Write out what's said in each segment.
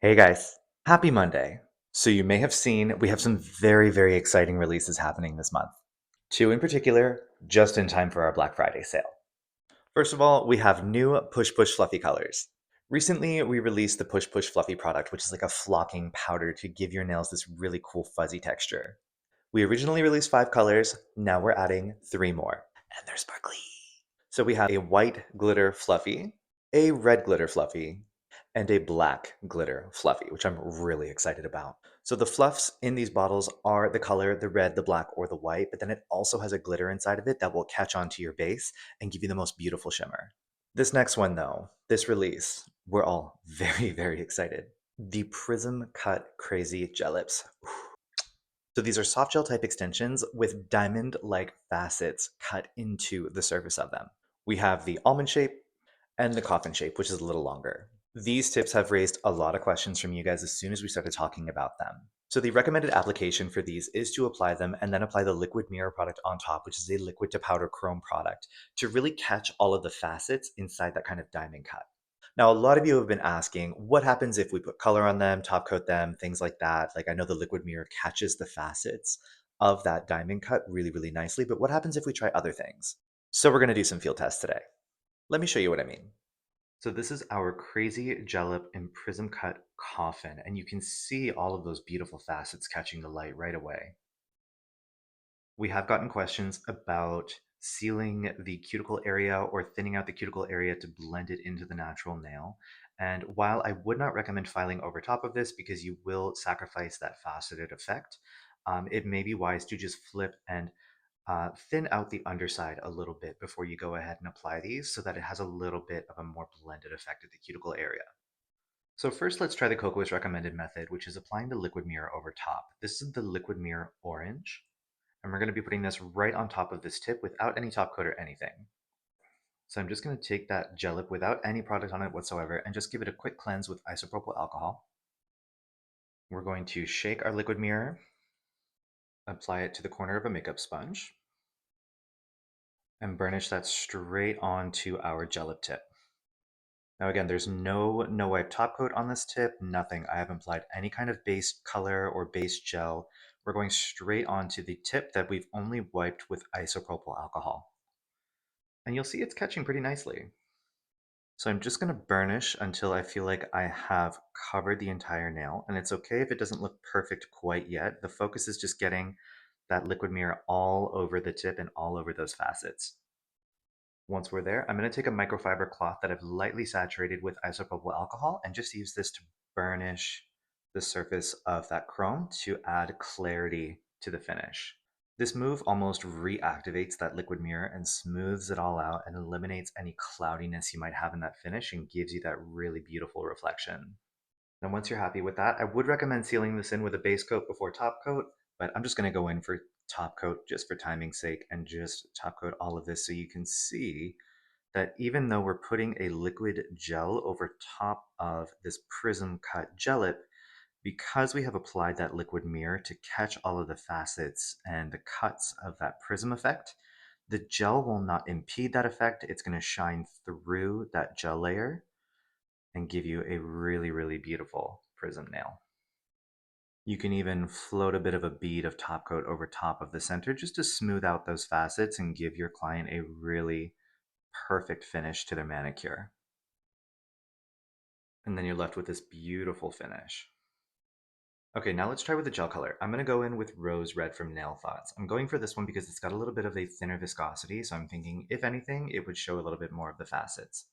Hey guys, happy Monday. So you may have seen we have some very exciting releases happening this month. Two in particular, just in time for our Black Friday sale. First of all, we have new Push Push Fluffy colors. Recently, we released the Push Push Fluffy product, which is like a flocking powder to give your nails this really cool fuzzy texture. We originally released 5 colors, now we're adding 3 more. And they're sparkly. So we have a white glitter fluffy, a red glitter fluffy, and a black glitter fluffy, which I'm really excited about. So the fluffs in these bottles are the color, the red, the black, or the white, but then it also has a glitter inside of it that will catch onto your base and give you the most beautiful shimmer. This next one though, this release, we're all very excited. The Prism Cut Crazy GELIPs. So these are soft gel type extensions with diamond-like facets cut into the surface of them. We have the almond shape and the coffin shape, which is a little longer. These tips have raised a lot of questions from you guys as soon as we started talking about them. So the recommended application for these is to apply them and then apply the liquid mirror product on top, which is a liquid to powder chrome product, to really catch all of the facets inside that kind of diamond cut. Now, a lot of you have been asking, what happens if we put color on them, top coat them, things like that? Like I know the liquid mirror catches the facets of that diamond cut really nicely, but what happens if we try other things? So we're gonna do some field tests today. Let me show you what I mean. So this is our crazy GELIP and prism cut coffin, and you can see all of those beautiful facets catching the light right away. We have gotten questions about sealing the cuticle area or thinning out the cuticle area to blend it into the natural nail. And while I would not recommend filing over top of this because you will sacrifice that faceted effect, it may be wise to just flip and thin out the underside a little bit before you go ahead and apply these so that it has a little bit of a more blended effect at the cuticle area. So first, let's try the Kokoist recommended method, which is applying the liquid mirror over top. This is the liquid mirror orange, and we're going to be putting this right on top of this tip without any top coat or anything. So I'm just going to take that GELIP without any product on it whatsoever and just give it a quick cleanse with isopropyl alcohol. We're going to shake our liquid mirror, apply it to the corner of a makeup sponge, and burnish that straight onto our GELIP tip. Now again, there's no wipe top coat on this tip, nothing. I haven't applied any kind of base color or base gel. We're going straight onto the tip that we've only wiped with isopropyl alcohol. And you'll see it's catching pretty nicely. So I'm just going to burnish until I feel like I have covered the entire nail. And it's okay if it doesn't look perfect quite yet. The focus is just getting that liquid mirror all over the tip and all over those facets. Once we're there, I'm going to take a microfiber cloth that I've lightly saturated with isopropyl alcohol and just use this to burnish the surface of that chrome to add clarity to the finish. This move almost reactivates that liquid mirror and smooths it all out and eliminates any cloudiness you might have in that finish and gives you that really beautiful reflection. Then once you're happy with that, I would recommend sealing this in with a base coat before top coat, but I'm just going to go in for top coat just for timing's sake and just top coat all of this so you can see that even though we're putting a liquid gel over top of this prism cut GELIP, because we have applied that liquid mirror to catch all of the facets and the cuts of that prism effect, the gel will not impede that effect. It's going to shine through that gel layer and give you a really beautiful prism nail. You can even float a bit of a bead of top coat over top of the center just to smooth out those facets and give your client a really perfect finish to their manicure. And then you're left with this beautiful finish. Okay, now let's try with the gel color. I'm going to go in with Rose Red from Nail Thoughts. I'm going for this one because it's got a little bit of a thinner viscosity, so I'm thinking, if anything, it would show a little bit more of the facets.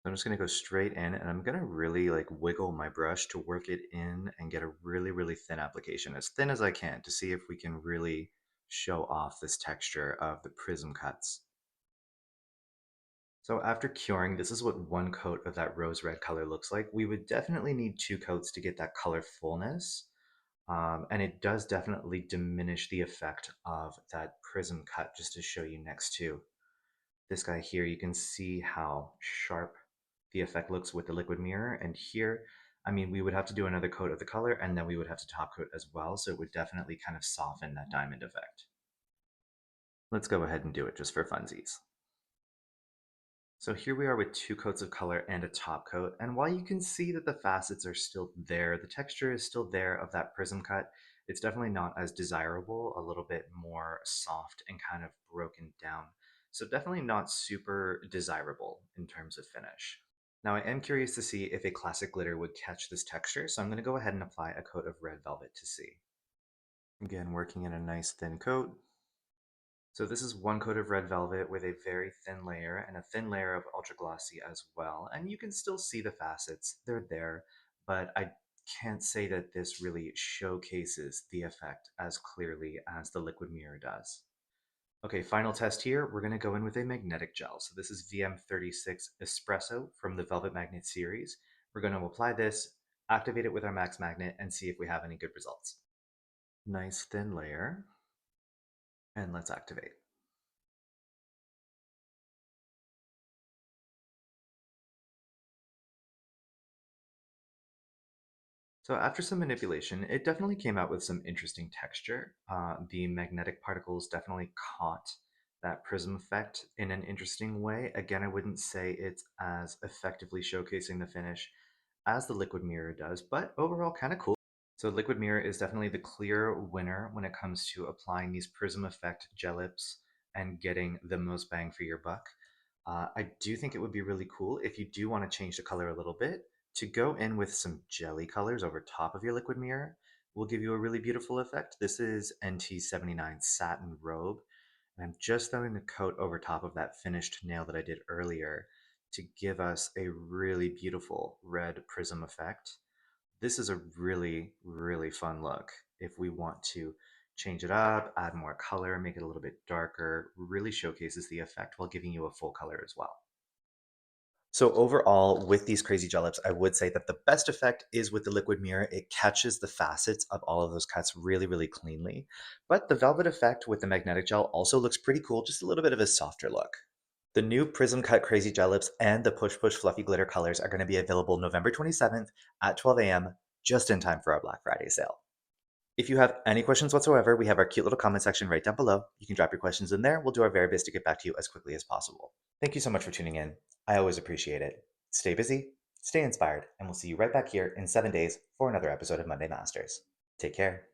I'm just going to go straight in and I'm going to really like wiggle my brush to work it in and get a really thin application, as thin as I can, to see if we can really show off this texture of the prism cuts. So after curing, this is what one coat of that rose red color looks like. We would definitely need 2 coats to get that color fullness. And it does definitely diminish the effect of that prism cut, just to show you next to this guy here. You can see how sharp the effect looks with the liquid mirror. And here, I mean, we would have to do another coat of the color and then we would have to top coat as well. So it would definitely kind of soften that diamond effect. Let's go ahead and do it just for funsies. So here we are with two coats of color and a top coat, and while you can see that the facets are still there, the texture is still there of that prism cut, it's definitely not as desirable, a little bit more soft and kind of broken down. So definitely not super desirable in terms of finish. Now I am curious to see if a classic glitter would catch this texture, so I'm going to go ahead and apply a coat of red velvet to see. Again, working in a nice thin coat. So this is one coat of red velvet with a very thin layer and a thin layer of ultra glossy as well. And you can still see the facets, they're there, but I can't say that this really showcases the effect as clearly as the liquid mirror does. Okay, final test here. We're going to go in with a magnetic gel. So this is VM36 Espresso from the Velvet Magnet series. We're going to apply this, activate it with our Max Magnet, and see if we have any good results. Nice thin layer. And let's activate. So after some manipulation, it definitely came out with some interesting texture. The magnetic particles definitely caught that prism effect in an interesting way. Again, I wouldn't say it's as effectively showcasing the finish as the liquid mirror does, but overall kind of cool. So liquid mirror is definitely the clear winner when it comes to applying these prism effect GELIPs and getting the most bang for your buck. I do think it would be really cool if you do want to change the color a little bit to go in with some jelly colors over top of your liquid mirror will give you a really beautiful effect. This is NT79 Satin Robe, and I'm just throwing the coat over top of that finished nail that I did earlier to give us a really beautiful red prism effect. This is a really, really fun look if we want to change it up, add more color, make it a little bit darker, really showcases the effect while giving you a full color as well. So overall, with these crazy gel lips, I would say that the best effect is with the liquid mirror. It catches the facets of all of those cuts really, really cleanly. But the velvet effect with the magnetic gel also looks pretty cool, just a little bit of a softer look. The new Prism Cut Crazy Gel Lips and the Push Push Fluffy Glitter colors are going to be available November 27th at 12 a.m., just in time for our Black Friday sale. If you have any questions whatsoever, we have our cute little comment section right down below. You can drop your questions in there. We'll do our very best to get back to you as quickly as possible. Thank you so much for tuning in. I always appreciate it. Stay busy, stay inspired, and we'll see you right back here in 7 days for another episode of Monday Masters. Take care.